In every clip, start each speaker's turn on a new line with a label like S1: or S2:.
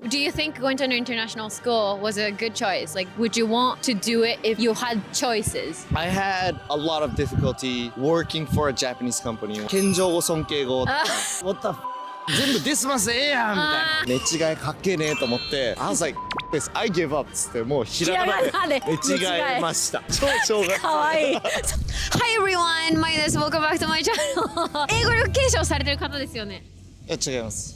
S1: Do you think going to an international school was a good choice? Like, would you want to do it if you had choices?
S2: I had a lot of difficulty working for a Japanese company. 謙譲語尊敬語とか What the f*** 全部ディスマスええやんみたいな寝違いかっけえねと思って I was like this I give up っつってもうひらがなで寝違えました超が
S1: かわいいHi everyone! Mayuです Welcome back to my channel 英語力検証されてる方ですよね
S2: いや違います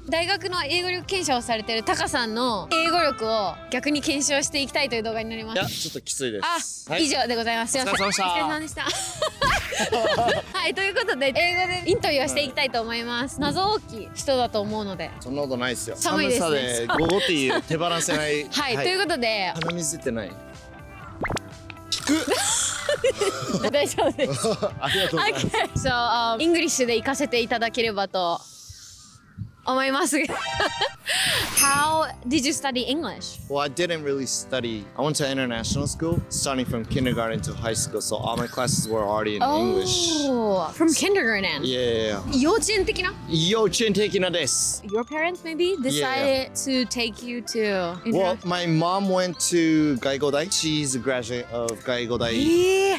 S1: 大学の英語力検証をされてるTAKAさんの英語力を逆に検証していきたいという動画になります。
S2: いやちょっときついです。
S1: 以上でございます。すいません。お疲れ様でした。はい、ということで英語でインタビューをしていきたいと思います。謎大きい人だと思うので。
S2: そんなことないですよ。
S1: 寒いですね。
S2: 寒さで午後っていう手放せない。
S1: はい、ということで。
S2: 鼻水出てない。聞く。
S1: 大丈夫です。
S2: ありがとうございます。
S1: So、イングリッシュで行かせていただければと。思います。How did you study English?
S2: Well, I didn't really study. I went to international school, starting from kindergarten to high school, so all my classes were already in English.
S1: Oh, from kindergarten?
S2: Yeah.
S1: 幼稚園的な？
S2: 幼稚園的なです。
S1: Your parents maybe decided to take you to.
S2: Well, my mom went to 外語大. She's a graduate of 外語大,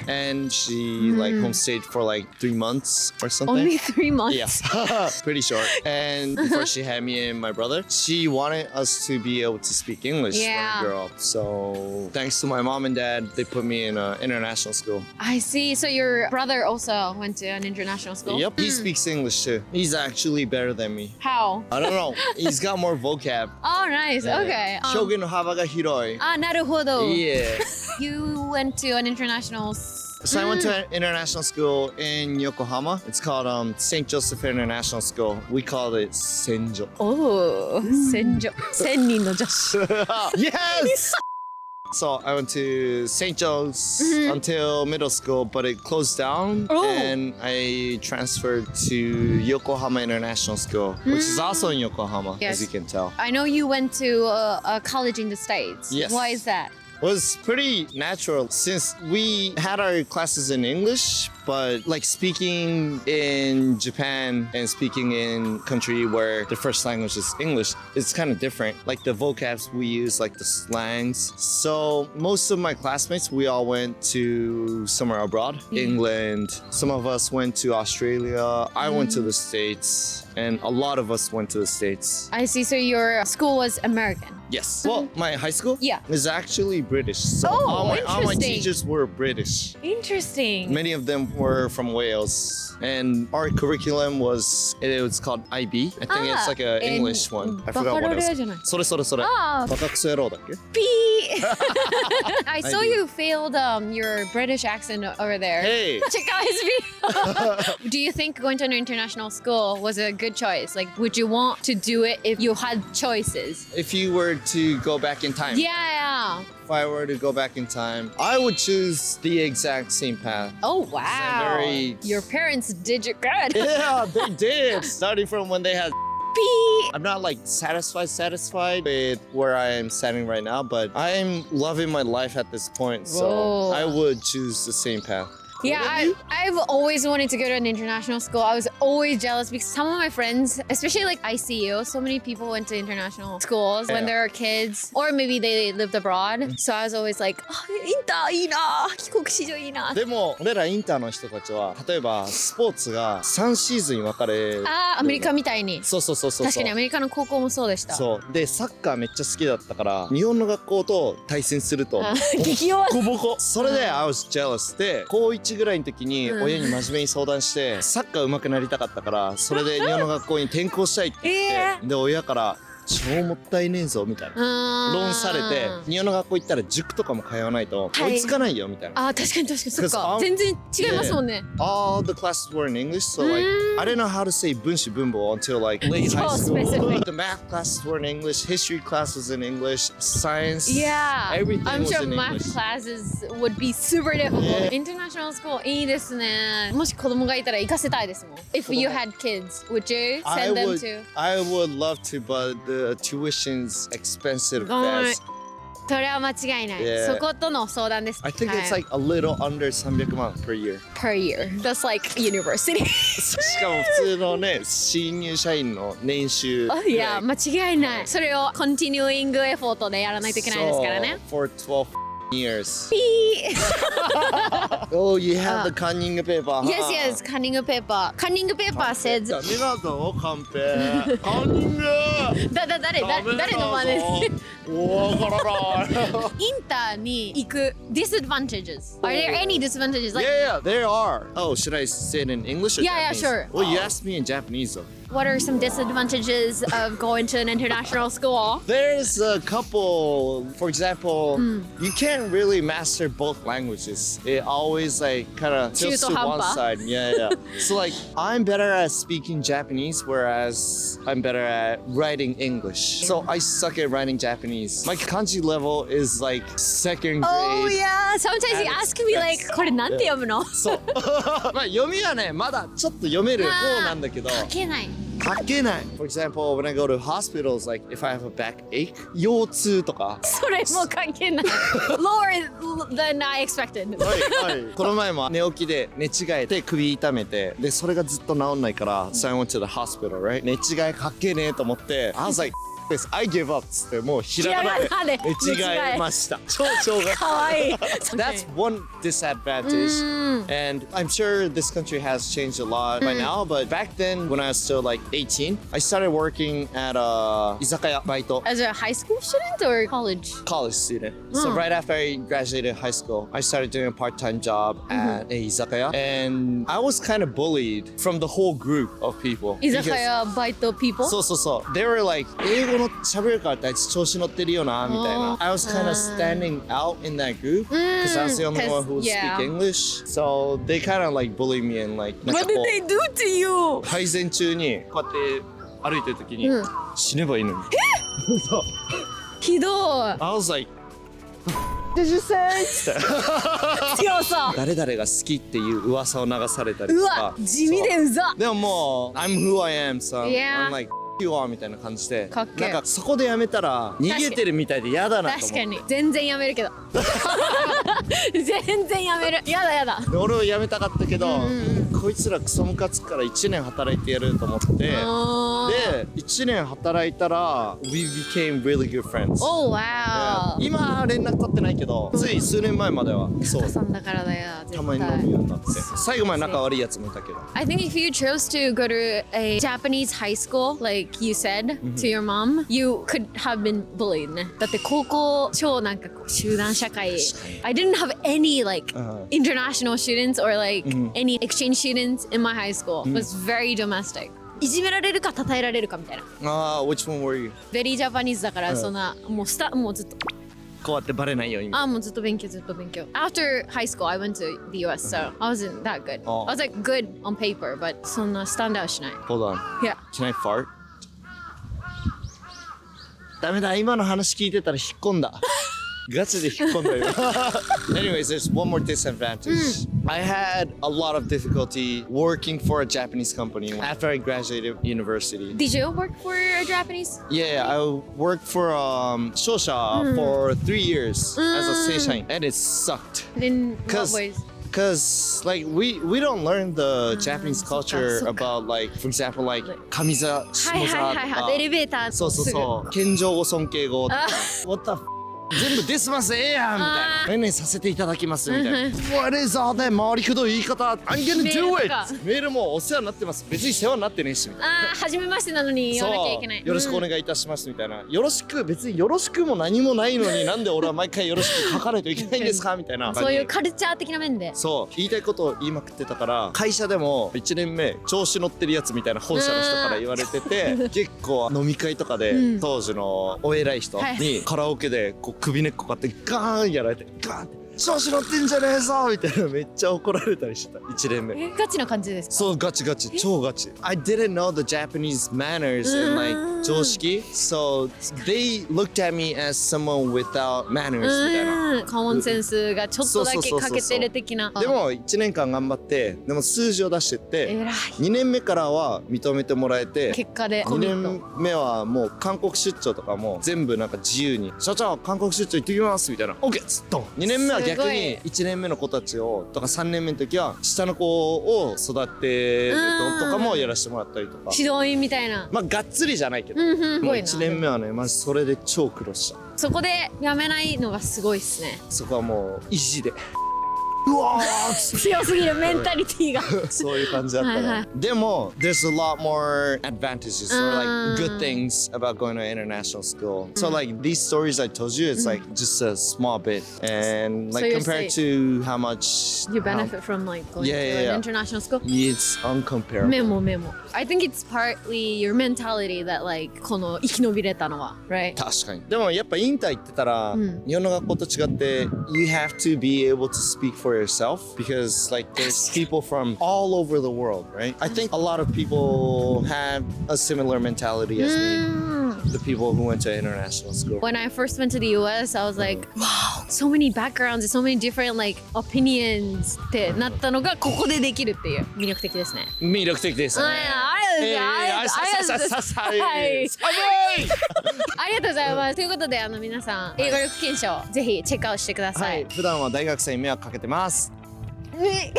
S2: and she like homestayed for like 3 months or something.
S1: Only 3 months?
S2: Yeah, pretty short. And before she had me and my brother, she wanted us to be able to speak English when we grew up. So thanks to my mom and dad, they put me in an international school.
S1: I see. So your brother also went to an international school?
S2: Yep, he speaks English too. He's actually better than me.
S1: How?
S2: I don't know. He's got more vocab.
S1: Oh, nice. Okay.
S2: 表現の幅が広い。
S1: なるほど。
S2: Yeah.
S1: You went to an international
S2: So I went to an international school in Yokohama. It's called St. Joseph International School. We called it Senjo.
S1: Oh, Senjo. 千人の女子。
S2: Yes! So I went to St. Joe's until middle school, but it closed down and I transferred to Yokohama International School, which is also in Yokohama, as you can tell.
S1: I know you went to a college in the States.
S2: Yes.
S1: Why is that?
S2: Was pretty natural since we had our classes in English, but like speaking in Japan and speaking in country where the first language is English, it's kind of different. Like the vocabs we use, like the slangs. So most of my classmates, we all went to somewhere abroad, England. Some of us went to Australia. I went to the States, and a lot of us went to the States.
S1: I see. So your school was American?
S2: Yes. Well, my high school is actually British. So all my teachers were British.
S1: Interesting.
S2: Many of them were from Wales. And our curriculum was called IB. I think it's like an English one. I forgot what it was. それ。バカクソ野郎だっけ?
S1: I saw you failed your British accent over there.
S2: Hey.
S1: Check out his video. Do you think going to an international school was a good choice? Like, would you want to do it if you had choices?
S2: If you were to go back in time.
S1: Yeah.
S2: If I were to go back in time, I would choose the exact same path.
S1: Oh, wow. Your parents did you good.
S2: Yeah, they did. Starting from when they had I'm not like satisfied with where I am standing right now, but I'm loving my life at this point. So I would choose the same path.
S1: Yeah, I've always wanted to go to an international school. I was always jealous because some of my friends, especially like ICU, so many people went to international schools when they were kids, or maybe they lived abroad. So I was always like,インターいいな、帰国子女いいな。
S2: でも俺らインターの人たちは例えばスポーツが3シーズンに分かれる。
S1: アメリカみたいに。
S2: そう。
S1: 確かにアメリカの高校もそうでした。
S2: そうでサッカーめっちゃ好きだったから日本の学校と対戦すると
S1: 激弱。
S2: ボコ。それで I was jealous で高1ぐらいの時に親に真面目に相談してサッカー上手くなりたかったからそれで日本の学校に転校したいって言ってで親から超もったいねえぞみたいな論されて日本の学校行ったら塾とかも通わないと追いつかないよみたいな。
S1: 確かにそっか全然違いますもんね。
S2: All the classes were in English, so like I didn't know how to say 分子分母 until like late high school. The math classes were in English, history class was in English, science, everything
S1: I'm
S2: was
S1: sure
S2: in
S1: math
S2: English.
S1: classes would be super difficult. International school いいですね。もし子供がいたら行かせたいですもん。If you had kids, would you send them to?
S2: I would love to, but the tuition's expensive as
S1: それは間違いない。
S2: Yeah.
S1: そことの相談です。
S2: I think
S1: はい
S2: it's like a little under 300万 per year.
S1: per year. That's like university.
S2: しかも普通のね、新入社員の年収。
S1: いや、間違いない。それを continuing effort でやらないといけないですからね。
S2: So, for 12 years.
S1: ピー
S2: Oh, you have the cunning paper.
S1: Yes, yes, cunning paper. Cunning paper says
S2: ダメだぞ、カンペ。カンニング。
S1: 誰の真似
S2: わからない。
S1: インターに行く disadvantages. Are there any disadvantages? Like,
S2: Yeah, there are. Oh, should I say it in English or
S1: Yeah, yeah,
S2: Japanese?
S1: sure.
S2: Well, you asked me in Japanese though.
S1: what are some disadvantages of going to an international school?
S2: There's a couple. For example, you can't really master both languages. It always like kind of tilts to one
S1: Jito-hampa.
S2: side. Yeah. So like I'm better at speaking Japanese, whereas I'm better at writing English. So I suck at writing Japanese. My kanji level is like second grade.
S1: Oh yeah, sometimes you ask me like これなんて読むの？
S2: そう。まあ読みはねまだちょっと読める方なんだけど。
S1: 書けない。
S2: 書けない。For example, when I go to hospitals, like if I have a backache, 腰痛とか。
S1: それも書けない。Lower than I expected.
S2: はい。この前も寝起きで寝違えて首痛めて、でそれがずっと治んないから、so I went to the hospital, right? 寝違え書けねえと思って、I was like, this, I give up つってもうひらがなで寝違えました。超が
S1: かわいい。
S2: That's one disadvantage. And I'm sure this country has changed a lot by now, but back then when I was still like 18, I started working at a izakaya baito.
S1: As a high school student or college?
S2: College student. So right after I graduated high school, I started doing a part-time job at a izakaya, and I was kind of bullied from the whole group of people.
S1: 居酒屋バイト people?
S2: そう。They were like, 英語の喋るからってあいつ調子乗ってるよなみたいな。I was kind of standing out in that group because I was the only one who would speak English. So they kind of like bullied me and like.
S1: What did they do to you?
S2: 配膳中にこうやって歩いてる時に死ねばいいのに。そう。
S1: ひどい。
S2: I was like, Did you say? って
S1: 強さ。
S2: 誰々が好きっていう噂を流されたりとか。
S1: うわ、地味でうざ。
S2: でももう I'm who I am, so
S1: Yeah.
S2: I'm like you are みたいな感じで、
S1: かっけえ
S2: なんかそこでやめたら逃げてるみたいで嫌だなと思って。
S1: 確かに全然やめるけど全然やめる。やだ
S2: で俺は辞めたかったけど、こいつらクソムカつくから1年働いてやると思ってで1年働いたら We became really good friends.
S1: Oh wow.
S2: 今連絡取ってないけどつい数年前まではそう
S1: さんだからだよ。
S2: たまに飲むようになって最後まで仲悪いやつもいたけど
S1: I think if you chose to go to a Japanese high school, like you said to your mom, you could have been bullied ね。だって高校超なんかこう集団社会 I didn't have any like international students or like any exchange students in my high school. It was very domestic. いじめられるか称えられるかみたいな。
S2: Which one were you?
S1: Very Japanese だからそんなもうずっと
S2: こうやってバレないように
S1: もうずっと勉強。After high school, I went to the US, so I wasn't that good. I was like good on paper, but そんなスタンダーしない。
S2: Hold on.
S1: Yeah.
S2: Can I fart? ダメだ、今の話聞いてたら引っ込んだ。ガチで引っ込んだよ。Anyways, there's one more disadvantage. I had a lot of difficulty working for a Japanese company after I graduated university.
S1: Did you work for a Japanese?
S2: Yeah, I worked for 商社 for 3 years as a 正社員 and it sucked.
S1: In what
S2: Cause
S1: ways?
S2: Because like we don't learn the Japanese culture about like for example like 上座下座とか
S1: エレベーター
S2: そう謙譲語尊敬語とか What the全部デスマスええやんみたいな何々させていただきますみたいな What is all that 回りくどい言い方 I'm gonna do it メールもお世話になってます別に世話になってねえしみたいな
S1: 初めましてなのに言わなきゃいけない
S2: よろしくお願いいたしますみたいなよろしく別によろしくも何もないのになんで俺は毎回よろしく書かないといけないんですかみたいな
S1: そういうカルチャー的な面で
S2: そう言いたいことを言いまくってたから会社でも1年目調子乗ってるやつみたいな本社の人から言われてて結構飲み会とかで当時のお偉い人にカラオケでこう首根っこ買ってガーンやられてガーンって調子乗ってんじゃねえぞみたいなめっちゃ怒られたりしてた1年目。
S1: ガチな感じですか？
S2: そうガチガチ超ガチ。I didn't know the Japanese manners and like 常識 so they looked at me as someone without manners みたいな。
S1: コモンセンスがちょっとだけ欠けてる的な。
S2: でも1年間頑張ってでも数字を出してって
S1: 偉い。
S2: 2年目からは認めてもらえて
S1: 結果でコ
S2: 2
S1: ミット。
S2: 年目はもう韓国出張とかも全部なんか自由に社長韓国出張行ってきますみたいな OK っつっと2年目は逆に1年目の子たちをとか3年目の時は下の子を育てるのとかもやらせてもらったりとか
S1: 指導員みたいな。
S2: まあがっつりじゃないけど、
S1: す
S2: もう
S1: ごいな。
S2: 1年目はねマジそれで超苦労した。
S1: そこでやめないのがすごいっすね。
S2: そこはもう意地でうわー
S1: 強すぎるメンタリティが。
S2: そういう感じだった
S1: はいは
S2: ね。でも there's a lot more advantages or like good things about going to international school. So like these stories I told you, it's like just a small bit, and
S1: So
S2: like
S1: you're
S2: compared
S1: saying-
S2: to how much
S1: You benefit from like going
S2: Yeah,
S1: to
S2: yeah,
S1: an
S2: yeah.
S1: international school.
S2: it's uncomparable.
S1: メモメモ。I think it's partly your mentality that like この生き延びれたのは、right?
S2: 確かに。でもやっぱインター行ってたら、
S1: ん
S2: 日本の学校と違って You have to be able to speak for yourself because like there's people from all over the world, right? I think a lot of people have a similar mentality as me, the people who went to international school.
S1: When I first went to the US, I was like, wow, so many backgrounds, so many different like opinions ってなったのがここでできるっていう魅力的ですね。
S2: 魅力的ですね。
S1: ありがとうございます。ありがとうございます。はい。ありがとうございます。ということで皆さん英語力検証ぜひチェックアウトしてくださ。
S2: はいい、普段は大学生に迷惑かけてます。
S1: Okay,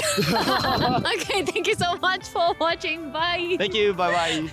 S1: thank you so much for watching. Bye.
S2: Thank you, bye bye.